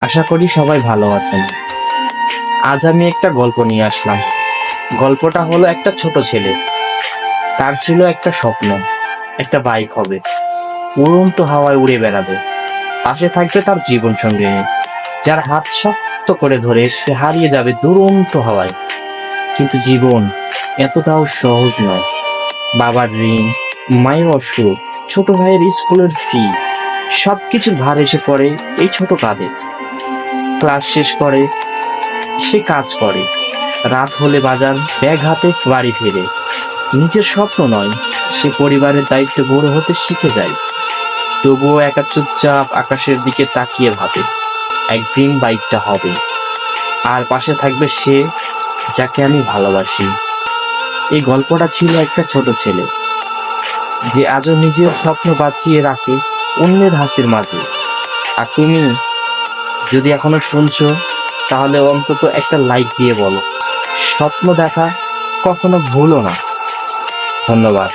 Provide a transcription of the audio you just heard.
আশা করি সবাই ভালো আছেন। আজ আমি একটা গল্প নিয়ে আসলাম। গল্পটা হলো একটা ছোট ছেলে। তার ছিল একটা স্বপ্ন, একটা বাইক হবে, উড়ন্ত হাওয়ায় উড়ে বেড়াবে। পাশে থাকবে তার জীবন সঙ্গিনী, যার হাত শক্ত করে ধরে সে হারিয়ে যাবে দুরন্ত হাওয়ায়। কিন্তু জীবন এতটাও সহজ নয়। বাবার ঋণ, মায়ের অসুখ, ছোট ভাইয়ের স্কুলের ফি, সবকিছুর ভার এসে পড়ে এই ছোট কাঁধে। ক্লাস শেষ করে সে কাজ করে, রাত হলে বাজার ব্যাগ হাতে বাড়ি ফিরে। নিজের স্বপ্ন নয়, সে পরিবারের দায়িত্ব বড় হতে শিখে যায়। তবুও একা চুপচাপ আকাশের দিকে তাকিয়ে ভাবে, একদিন বাইকটা হবে, আর পাশে থাকবে সে যাকে আমি ভালোবাসি। এই গল্পটা ছিল একটা ছোট ছেলে, যে আজও নিজের স্বপ্ন বাঁচিয়ে রাখে অন্যের হাসির মাঝে। আর তুমি যদি এখনো শুনছো, তাহলে অন্তত একটা লাইক দিয়ে বলো, স্বপ্ন দেখা কখনো ভুলো না। ধন্যবাদ।